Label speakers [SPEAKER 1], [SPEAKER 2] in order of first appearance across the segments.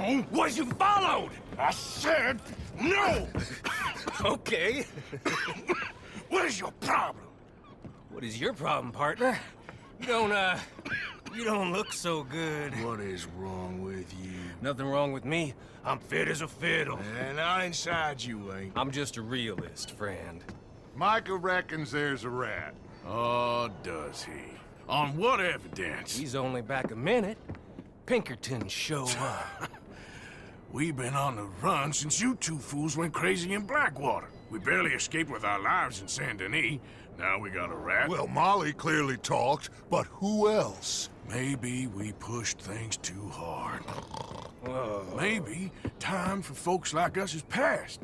[SPEAKER 1] wrong was you followed! I said no!
[SPEAKER 2] Okay.
[SPEAKER 1] What is your problem?
[SPEAKER 2] What is your problem, partner? You don't look so good.
[SPEAKER 1] What is wrong with you?
[SPEAKER 2] Nothing wrong with me. I'm fit as a fiddle.
[SPEAKER 1] And not inside you ain't.
[SPEAKER 2] I'm just a realist, friend.
[SPEAKER 3] Micah reckons there's a rat.
[SPEAKER 1] Oh, does he? On what evidence?
[SPEAKER 2] He's only back a minute. Pinkertons show up.
[SPEAKER 1] We've been on the run since you two fools went crazy in Blackwater. We barely escaped with our lives in Saint Denis. Now we got a rat.
[SPEAKER 3] Well, Molly clearly talked, but who else?
[SPEAKER 1] Maybe we pushed things too hard. Maybe time for folks like us is past.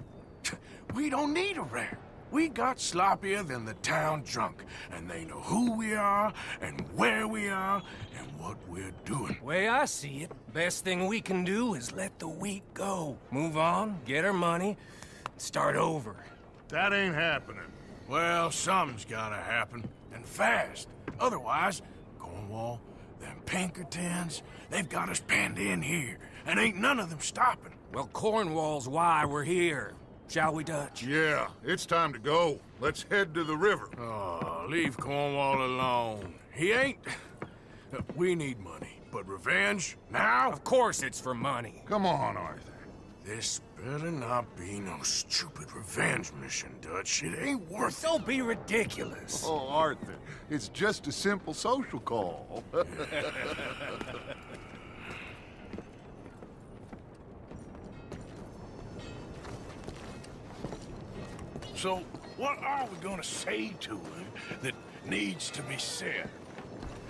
[SPEAKER 1] We don't need a rat. We got sloppier than the town drunk, and they know who we are, and where we are, and what we're doing.
[SPEAKER 2] Way I see it, best thing we can do is let the week go. Move on, get our money, start over.
[SPEAKER 3] That ain't happening.
[SPEAKER 1] Well, something's gotta happen, and fast. Otherwise, Cornwall, them Pinkertons, they've got us penned in here, and ain't none of them stopping.
[SPEAKER 2] Well, Cornwall's why we're here. Shall we, Dutch?
[SPEAKER 3] Yeah, it's time to go. Let's head to the river.
[SPEAKER 1] Oh, leave Cornwall alone. He ain't... We need money, but revenge, now?
[SPEAKER 2] Of course it's for money.
[SPEAKER 3] Come on, Arthur.
[SPEAKER 1] This better not be no stupid revenge mission, Dutch. It ain't worth it.
[SPEAKER 2] Don't be ridiculous.
[SPEAKER 3] Oh, Arthur, it's just a simple social call.
[SPEAKER 1] So, what are we gonna say to him that needs to be said?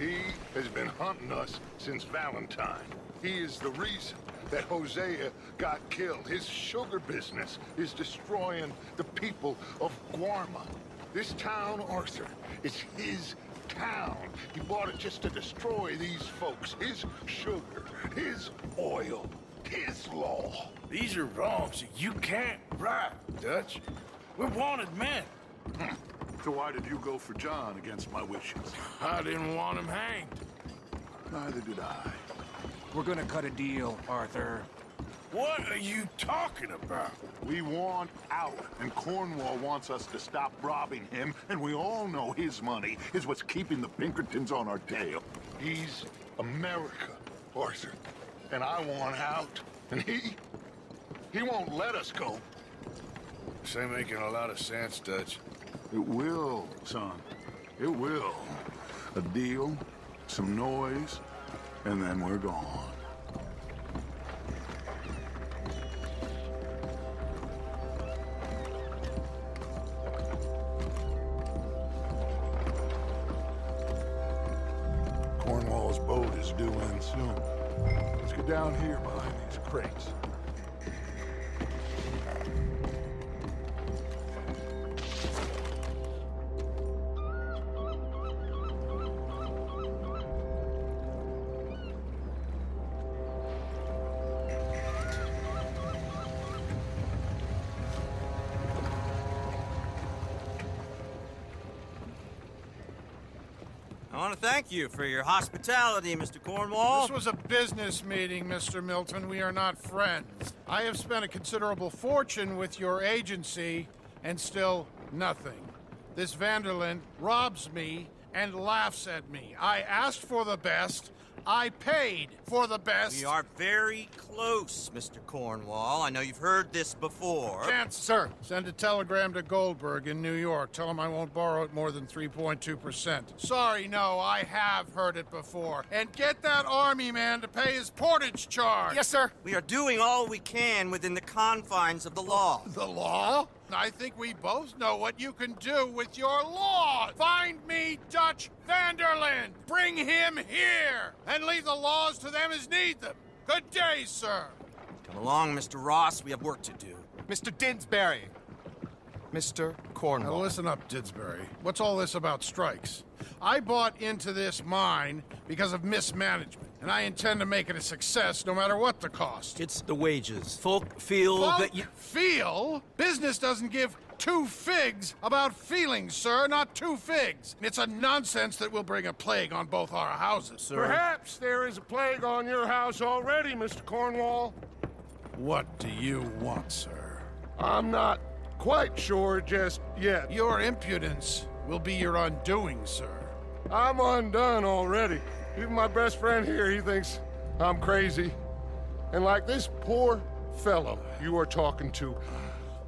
[SPEAKER 3] He has been hunting us since Valentine. He is the reason that Hosea got killed. His sugar business is destroying the people of Guarma. This town, Arthur, is his town. He bought it just to destroy these folks. His sugar, his oil, his law.
[SPEAKER 1] These are wrongs that you can't right, Dutch. We're wanted men.
[SPEAKER 3] So why did you go for John against my wishes?
[SPEAKER 1] I didn't want him hanged.
[SPEAKER 3] Neither did I.
[SPEAKER 2] We're gonna cut a deal, Arthur.
[SPEAKER 1] What are you talking about?
[SPEAKER 3] We want out, and Cornwall wants us to stop robbing him, and we all know his money is what's keeping the Pinkertons on our tail. He's America, Arthur, and I want out, and he won't let us go.
[SPEAKER 1] This ain't making a lot of sense, Dutch.
[SPEAKER 3] It will, son. It will. A deal, some noise, and then we're gone. Cornwall's boat is due in soon. Let's get down here behind these crates.
[SPEAKER 4] I want to thank you for your hospitality, Mr. Cornwall.
[SPEAKER 5] This was a business meeting, Mr. Milton. We are not friends. I have spent a considerable fortune with your agency, and still nothing. This Vanderlyn robs me and laughs at me. I asked for the best. I paid for the best.
[SPEAKER 4] We are very close, Mr. Cornwall. I know you've heard this before.
[SPEAKER 5] Chance, sir. Send a telegram to Goldberg in New York. Tell him I won't borrow it more than 3.2%. Sorry, no, I have heard it before. And get that army man to pay his portage charge.
[SPEAKER 2] Yes, sir.
[SPEAKER 4] We are doing all we can within the confines of the law.
[SPEAKER 5] The law? I think we both know what you can do with your law. Find me Dutch Vanderlyn. Bring him here. And leave the laws to them as need them. Good day, sir.
[SPEAKER 4] Come along, Mr. Ross. We have work to do.
[SPEAKER 2] Mr. Didsbury. Mr. Cornwall.
[SPEAKER 5] Now listen up, Didsbury. What's all this about strikes? I bought into this mine because of mismanagement, and I intend to make it a success no matter what the cost.
[SPEAKER 4] It's the wages. Folk feel that you...
[SPEAKER 5] Feel? Business doesn't give two figs about feelings, sir, not two figs. It's a nonsense that will bring a plague on both our houses, sir.
[SPEAKER 6] Perhaps there is a plague on your house already, Mr. Cornwall.
[SPEAKER 5] What do you want, sir?
[SPEAKER 3] I'm not quite sure just yet.
[SPEAKER 5] Your impudence will be your undoing, sir.
[SPEAKER 3] I'm undone already. Even my best friend here, he thinks I'm crazy. And like this poor fellow you are talking to,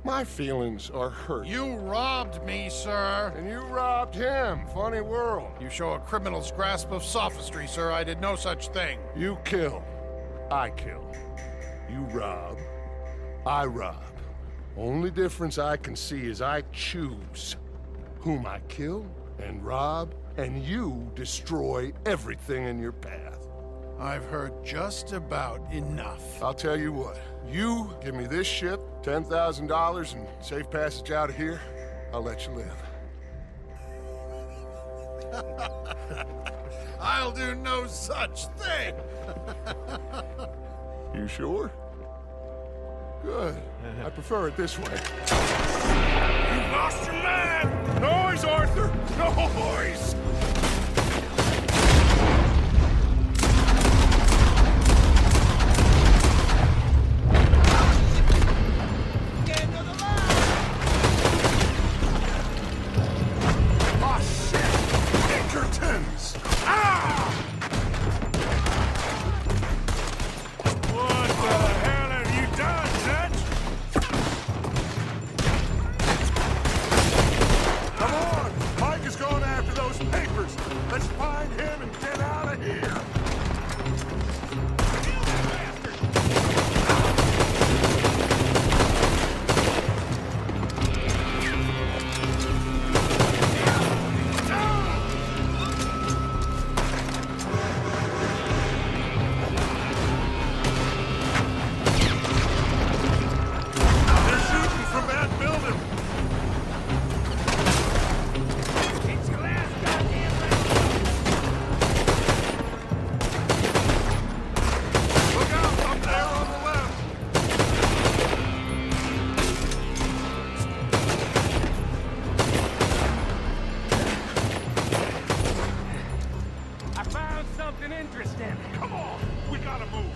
[SPEAKER 3] my feelings are hurt.
[SPEAKER 5] You robbed me, sir.
[SPEAKER 3] And you robbed him. Funny world.
[SPEAKER 5] You show a criminal's grasp of sophistry, sir. I did no such thing.
[SPEAKER 3] You kill. I kill. You rob. I rob. Only difference I can see is I choose whom I kill and rob, and you destroy everything in your path.
[SPEAKER 5] I've heard just about enough.
[SPEAKER 3] I'll tell you what. You give me this ship, $10,000, and safe passage out of here, I'll let you live.
[SPEAKER 5] I'll do no such thing.
[SPEAKER 3] You sure? Good. I prefer it this way.
[SPEAKER 1] You lost your mind!
[SPEAKER 3] Noise, Arthur! Noise! Let's find him and get out of here! They're shooting from that building!
[SPEAKER 2] Interesting.
[SPEAKER 3] Come on! We gotta move!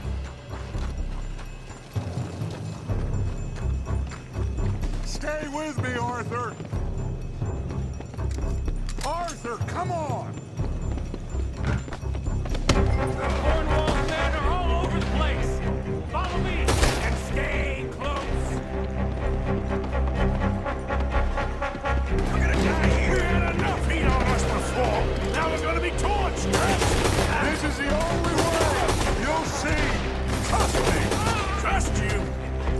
[SPEAKER 3] Stay with me, Arthur! Arthur, come on!
[SPEAKER 2] The Cornwall men are all over the place. Follow me and stay close.
[SPEAKER 1] We're gonna die here. We had enough heat on us before. Now we're gonna be torched.
[SPEAKER 3] This is the only way! You'll see! Trust me!
[SPEAKER 1] Trust you?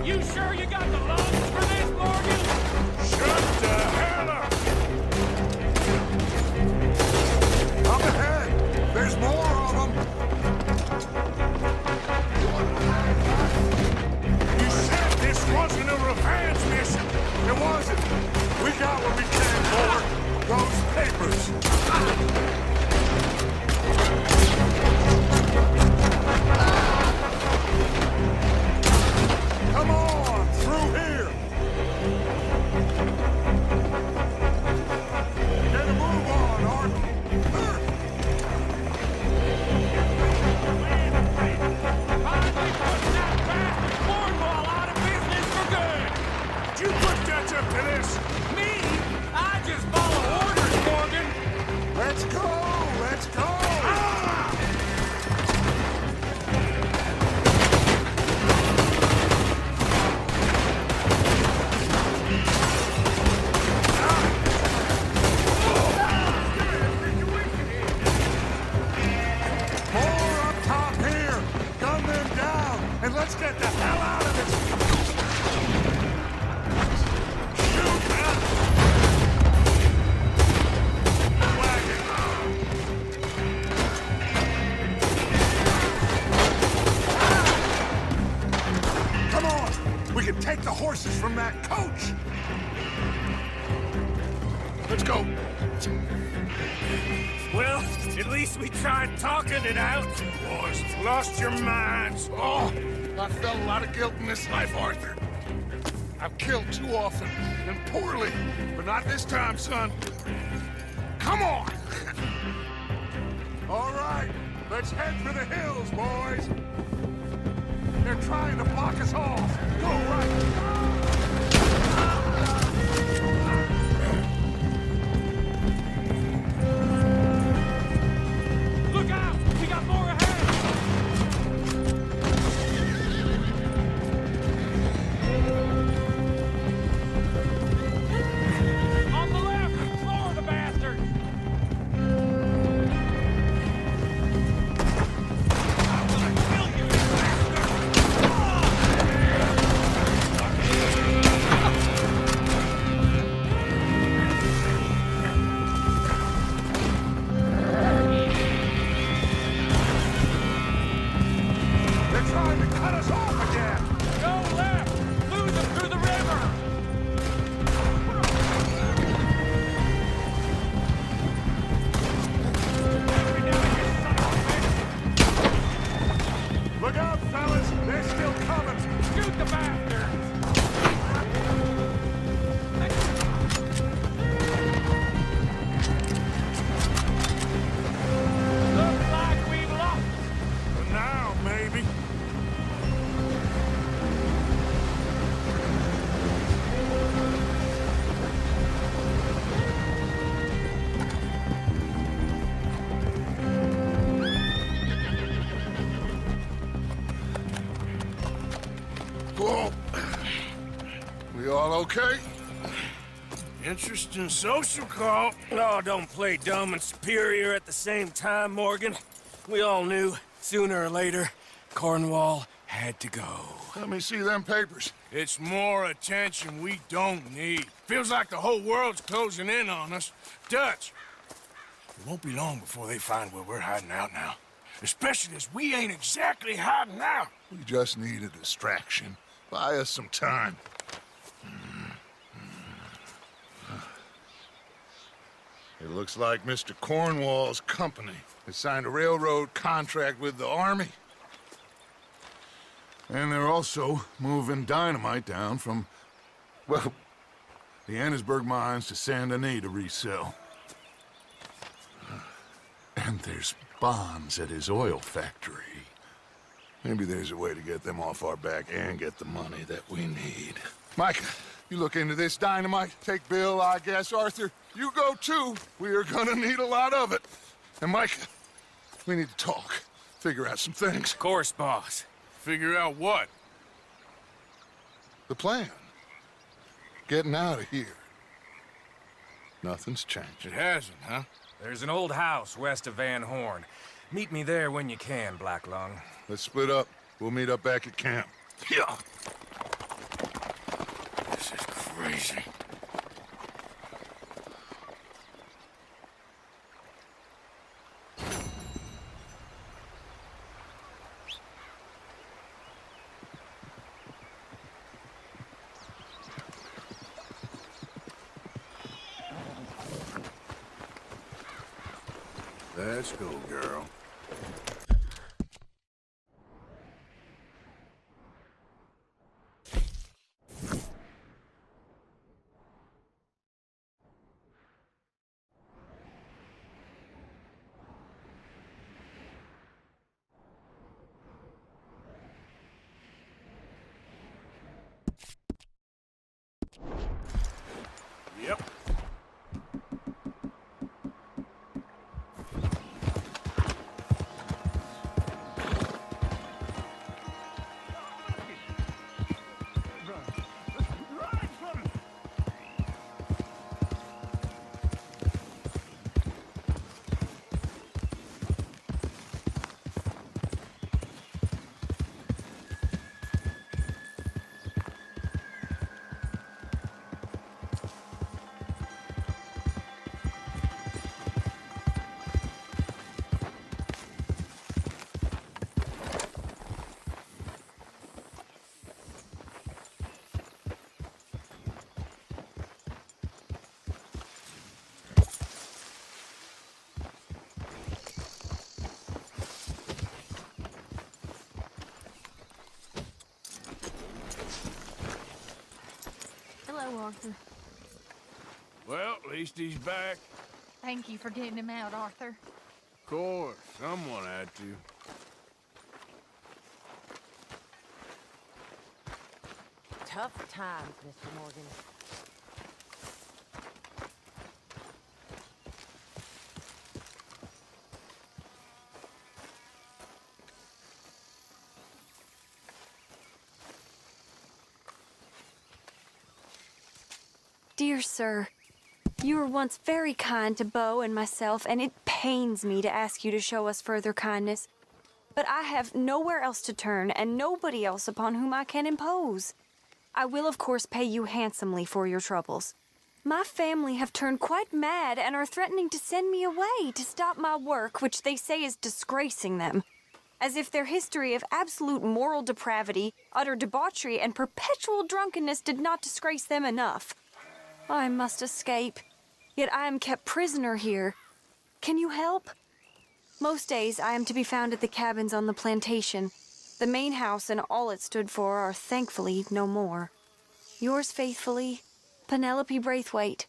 [SPEAKER 2] You sure you got the lungs for this, Morgan?
[SPEAKER 1] Shut the hell up!
[SPEAKER 3] Up ahead! There's more of them!
[SPEAKER 1] You said this wasn't a revenge mission.
[SPEAKER 3] It wasn't! We got what we came for! Those papers! Come on! Through here! Get a move on, Arthur!
[SPEAKER 2] Finally put that bastard Cornwall out of business for good.
[SPEAKER 1] Did you put Dutch up to this?
[SPEAKER 2] Me? I just follow orders, Morgan.
[SPEAKER 3] Let's go! Let's go! More up top here! Gun them down! And let's get the hell out of this! Shoot them! Come on! We can take the horses from that coach! Let's go!
[SPEAKER 2] Well, at least we tried talking it out.
[SPEAKER 1] Boys, lost your minds.
[SPEAKER 3] Oh, I felt a lot of guilt in this life, Arthur. I've killed too often, and poorly, but not this time, son. Come on! All right, let's head for the hills, boys. They're trying to block us off! Go right!
[SPEAKER 2] Look out! We got more ahead! On the left! Floor the bastards! I'm gonna kill you, you bastard!
[SPEAKER 3] They're trying to cut us off again!
[SPEAKER 2] Go left! Lose them through the river!
[SPEAKER 3] Look out, fellas! They're still coming!
[SPEAKER 2] Shoot the bastards! Looks like we've lost.
[SPEAKER 1] For now, maybe.
[SPEAKER 3] Whoa! We all okay?
[SPEAKER 1] Interesting social call.
[SPEAKER 2] Oh, don't play dumb and superior at the same time, Morgan. We all knew, sooner or later, Cornwall had to go.
[SPEAKER 3] Let me see them papers.
[SPEAKER 1] It's more attention we don't need. Feels like the whole world's closing in on us. Dutch, it won't be long before they find where we're hiding out now. Especially as we ain't exactly hiding out.
[SPEAKER 3] We just need a distraction. Buy us some time. It looks like Mr. Cornwall's company has signed a railroad contract with the Army. And they're also moving dynamite down from, well, the Annesburg mines to Saint Denis to resell. And there's bonds at his oil factory. Maybe there's a way to get them off our back and get the money that we need. Micah, you look into this dynamite. Take Bill, I guess. Arthur, you go too. We are gonna need a lot of it. And Micah, we need to talk. Figure out some things.
[SPEAKER 2] Of course, boss.
[SPEAKER 1] Figure out what?
[SPEAKER 3] The plan. Getting out of here. Nothing's changed.
[SPEAKER 1] It hasn't, huh?
[SPEAKER 2] There's an old house west of Van Horn. Meet me there when you can, Black Lung.
[SPEAKER 3] Let's split up. We'll meet up back at camp.
[SPEAKER 1] Yeah. This is crazy. Let's go, girl. Yep.
[SPEAKER 6] Hello, Arthur.
[SPEAKER 1] Well, at least he's back.
[SPEAKER 6] Thank you for getting him out, Arthur.
[SPEAKER 1] Of course, someone had to.
[SPEAKER 7] tough times, Mr. Morgan.
[SPEAKER 8] Dear sir, you were once very kind to Beau and myself, and it pains me to ask you to show us further kindness. But I have nowhere else to turn, and nobody else upon whom I can impose. I will, of course, pay you handsomely for your troubles. My family have turned quite mad and are threatening to send me away to stop my work, which they say is disgracing them. As if their history of absolute moral depravity, utter debauchery, and perpetual drunkenness did not disgrace them enough. I must escape, yet I am kept prisoner here. Can you help? Most days I am to be found at the cabins on the plantation. The main house and all it stood for are thankfully no more. Yours faithfully, Penelope Braithwaite.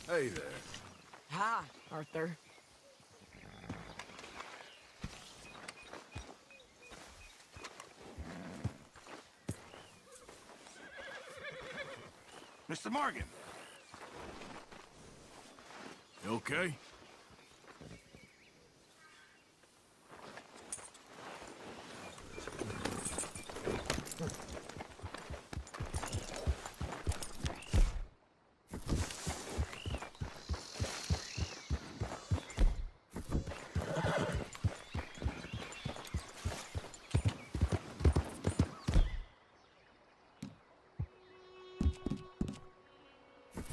[SPEAKER 1] Hey there.
[SPEAKER 7] Hi, Arthur.
[SPEAKER 1] Mr. Morgan. You okay?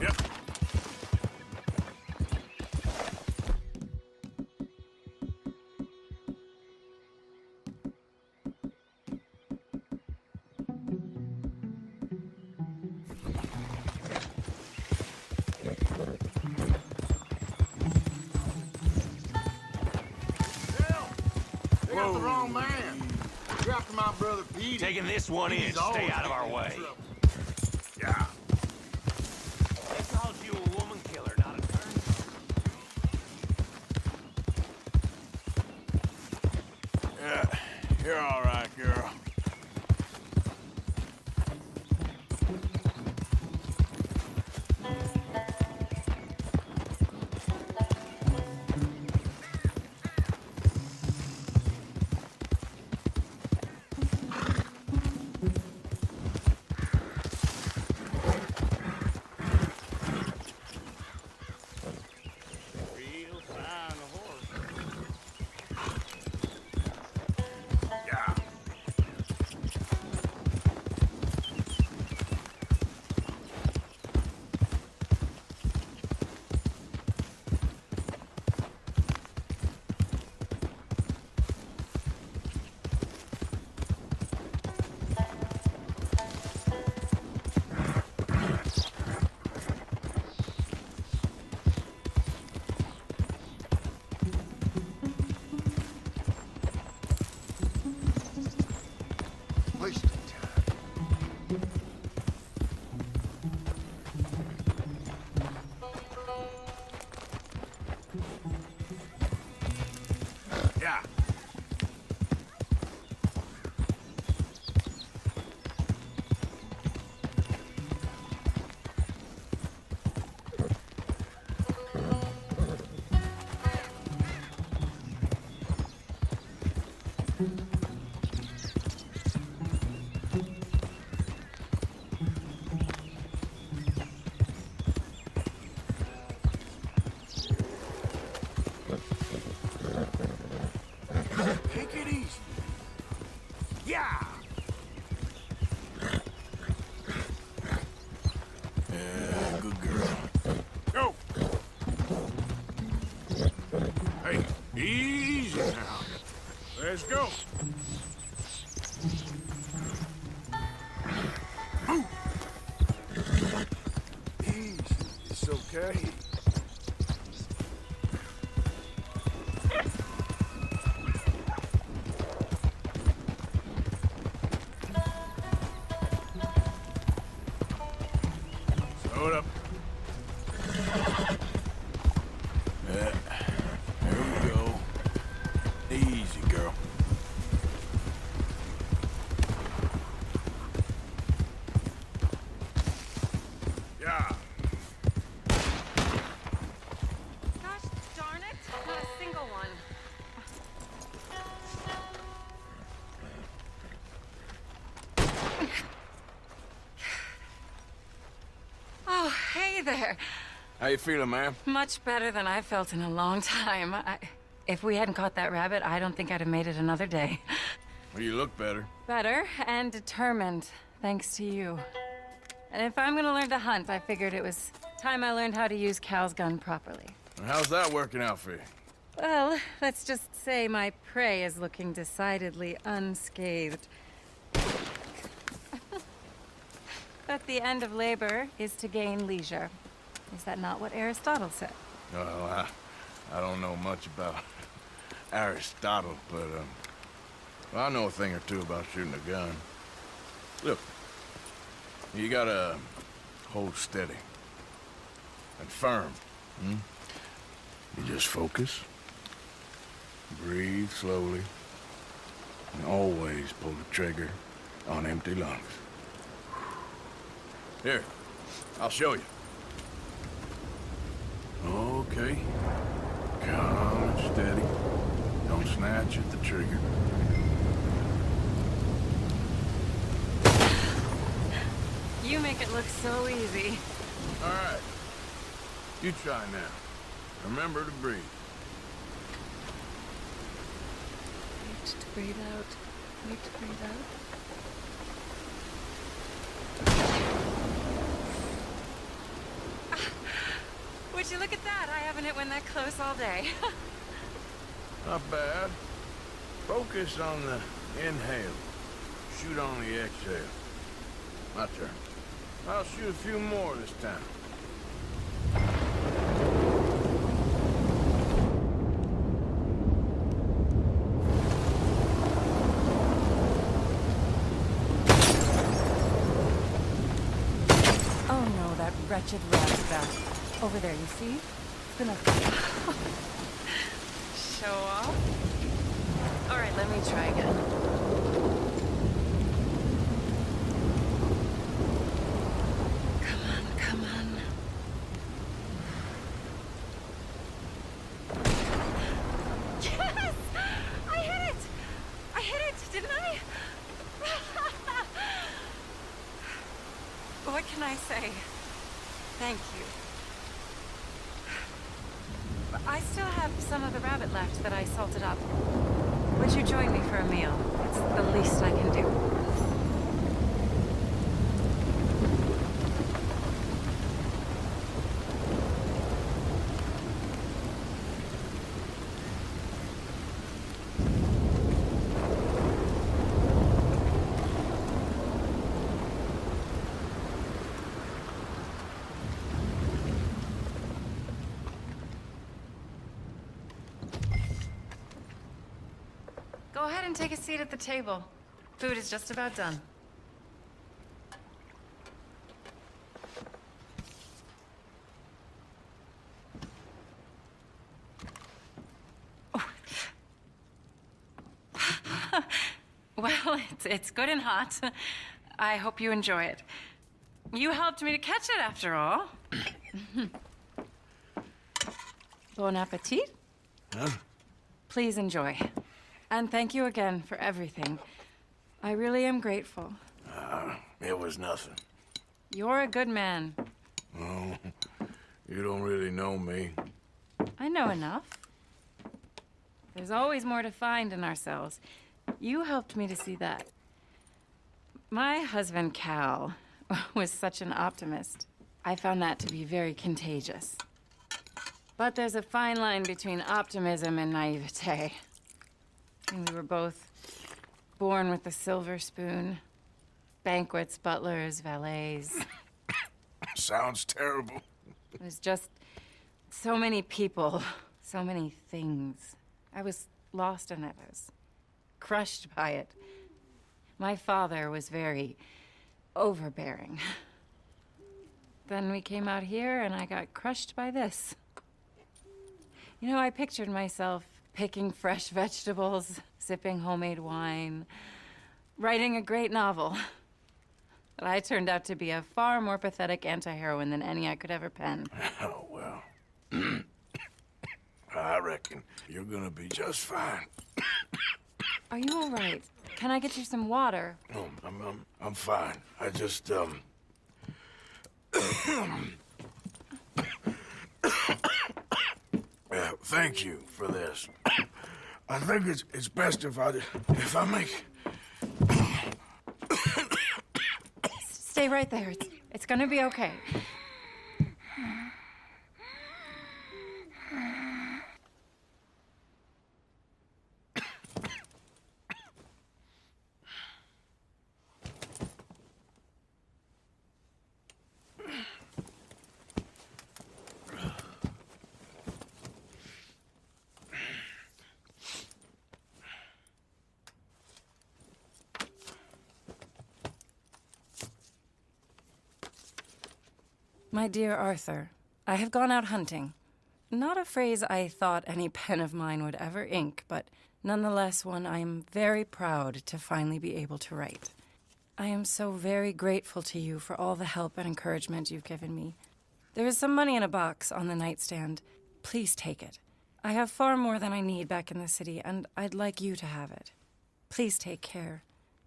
[SPEAKER 1] Yep.
[SPEAKER 9] They got the wrong man. You're after my brother Pete.
[SPEAKER 2] Taking this one in.
[SPEAKER 9] He's
[SPEAKER 2] Stay
[SPEAKER 9] always
[SPEAKER 2] out of our
[SPEAKER 9] getting in
[SPEAKER 2] way.
[SPEAKER 9] trouble.
[SPEAKER 1] Yeah.
[SPEAKER 2] They called you a woman killer, not a turn.
[SPEAKER 1] Yeah, you're all right, girl.
[SPEAKER 9] Real fine horse.
[SPEAKER 1] Yeah.
[SPEAKER 3] Wasting time.
[SPEAKER 1] Yeah. Yeah! Yeah, good girl. Go! Hey, easy now. Let's go. Move. Easy, it's okay. Slow it up. Yeah, there we go. Easy, girl. Yeah.
[SPEAKER 7] Gosh darn it, not a single one. Oh, hey there.
[SPEAKER 1] How you feeling, ma'am?
[SPEAKER 7] Much better than I felt in a long time. If we hadn't caught that rabbit, I don't think I'd have made it another day.
[SPEAKER 1] Well, you look better.
[SPEAKER 7] Better and determined, thanks to you. And if I'm gonna learn to hunt, I figured it was time I learned how to use Cal's gun properly.
[SPEAKER 1] How's that working out for you?
[SPEAKER 7] Well, let's just say my prey is looking decidedly unscathed. But the end of labor is to gain leisure. Is that not what Aristotle said?
[SPEAKER 1] Well, I don't know much about Aristotle, but, well, I know a thing or two about shooting a gun. Look, you gotta hold steady and firm. You just focus, breathe slowly, and always pull the trigger on empty lungs. Here, I'll show you. Okay. Calm and steady. Don't snatch at the trigger.
[SPEAKER 7] You make it look so easy.
[SPEAKER 1] All right. You try now. Remember to breathe.
[SPEAKER 7] Wait to breathe out. Wait to breathe out. Would you look at that? I haven't hit one that close all day.
[SPEAKER 1] Not bad. Focus on the inhale. Shoot on the exhale. My turn. I'll shoot a few more this time.
[SPEAKER 7] Oh no, that wretched roustabout. Over there, you see? It's gonna show off. All right, let me try again. Come on, come on. Yes! I hit it! I hit it, didn't I? What can I say? Thank you. But I still have some of the rabbit left that I salted up. Would you join me for a meal? It's the least I can do. Go ahead and take a seat at the table. Food is just about done. Well, it's good and hot. I hope you enjoy it. You helped me to catch it, after all. Bon appetit.
[SPEAKER 1] Huh?
[SPEAKER 7] Please enjoy. And thank you again for everything. I really am grateful.
[SPEAKER 1] It was nothing.
[SPEAKER 7] You're a good man.
[SPEAKER 1] Oh, you don't really know me.
[SPEAKER 7] I know enough. There's always more to find in ourselves. You helped me to see that. My husband, Cal, was such an optimist. I found that to be very contagious. But there's a fine line between optimism and naivete. And we were both born with a silver spoon. Banquets, butlers, valets.
[SPEAKER 1] Sounds terrible.
[SPEAKER 7] It was just so many people, so many things. I was lost in it. I was crushed by it. My father was very overbearing. Then we came out here and I got crushed by this. You know, I pictured myself picking fresh vegetables, sipping homemade wine, writing a great novel. But I turned out to be a far more pathetic anti-heroine than any I could ever pen.
[SPEAKER 1] Oh, well. I reckon you're gonna be just fine.
[SPEAKER 7] Are you all right? Can I get you some water?
[SPEAKER 1] Oh, I'm fine. I just, thank you for this. I think it's best if I make...
[SPEAKER 7] Stay right there. It's gonna be okay. My dear Arthur, I have gone out hunting. Not a phrase I thought any pen of mine would ever ink, but nonetheless one I am very proud to finally be able to write. I am so very grateful to you for all the help and encouragement you've given me. There is some money in a box on the nightstand. Please take it. I have far more than I need back in the city, and I'd like you to have it. Please take care,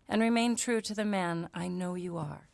[SPEAKER 7] and remain true to the man I know you are.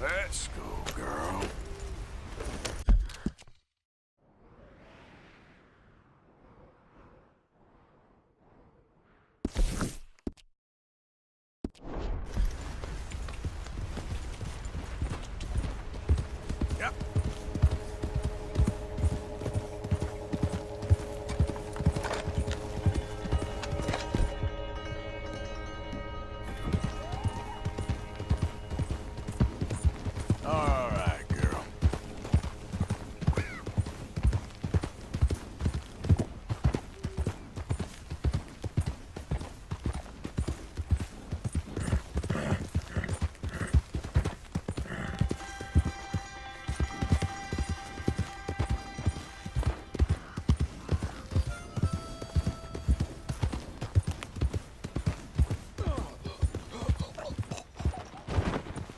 [SPEAKER 1] Let's go, girl. Yep. All right, girl.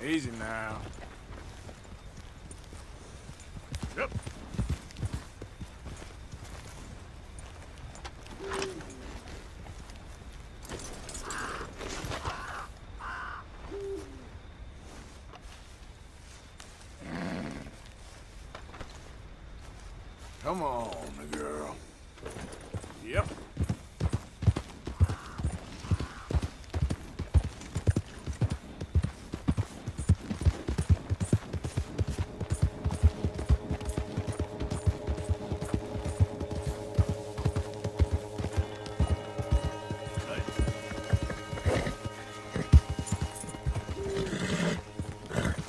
[SPEAKER 1] Easy now. Yep. Come on, girl. Yep.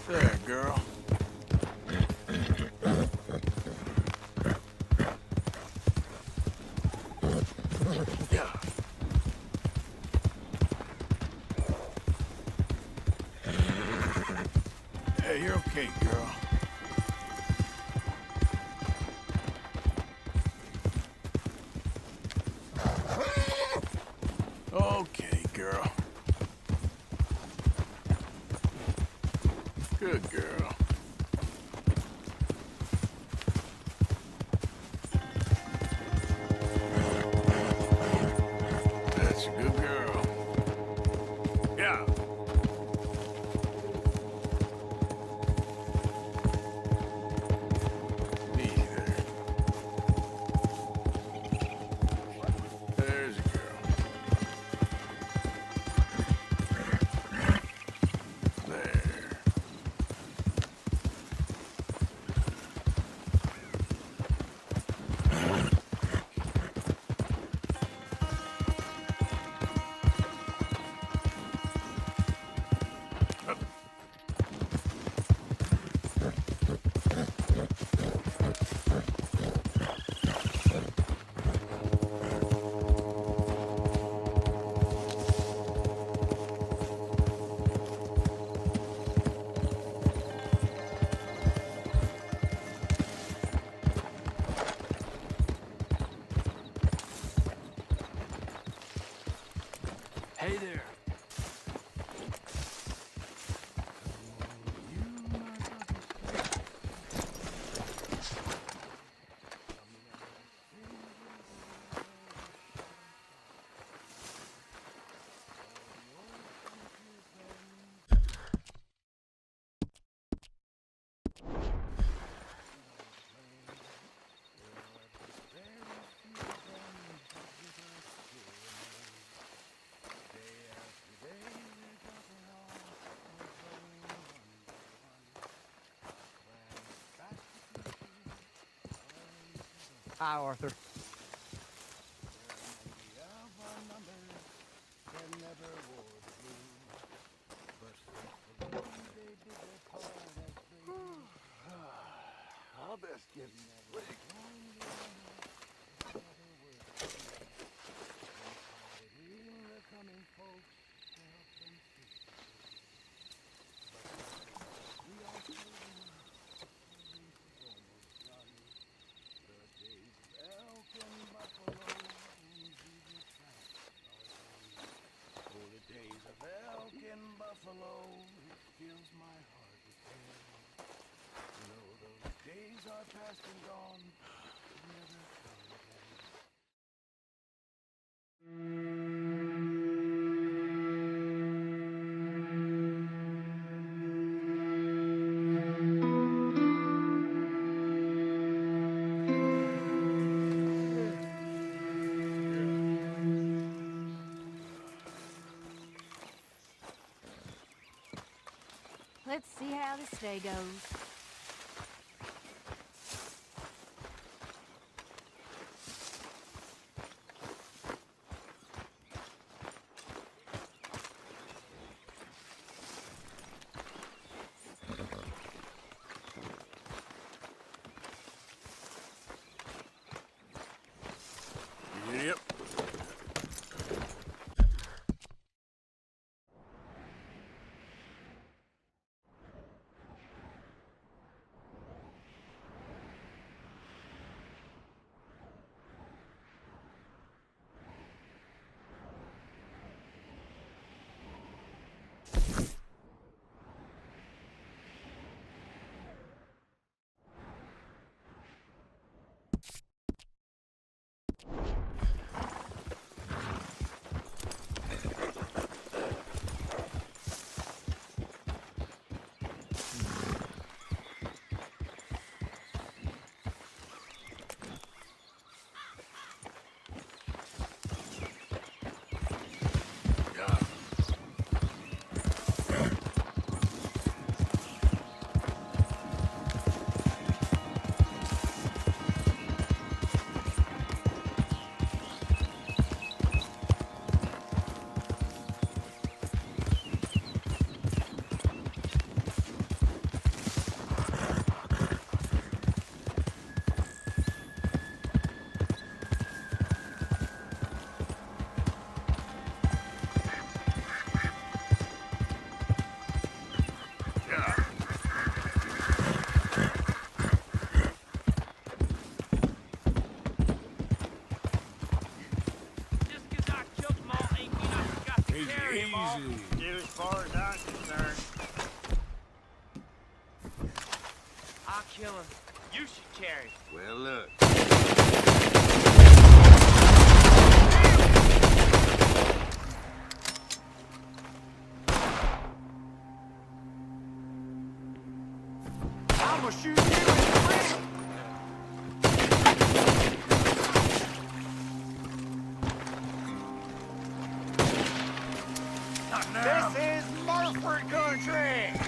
[SPEAKER 1] There, girl. you're okay, girl. Okay, girl. Good girl. That's a good girl. Yeah. Easy there. There's a girl. There. Hey there.
[SPEAKER 10] Hi, Arthur.
[SPEAKER 3] I'll best get ready.
[SPEAKER 1] Buffalo, it fills my heart with pain. You know those days are past and gone, will never come again.
[SPEAKER 6] Let's see how this day goes.
[SPEAKER 1] Yep.
[SPEAKER 9] carry him all.
[SPEAKER 1] Easy.
[SPEAKER 9] Do as far as I'm concerned. I'll kill him. You should carry.
[SPEAKER 1] Well, look.
[SPEAKER 9] I'ma shoot you in the rib.
[SPEAKER 1] Not now.
[SPEAKER 9] This is Murford country.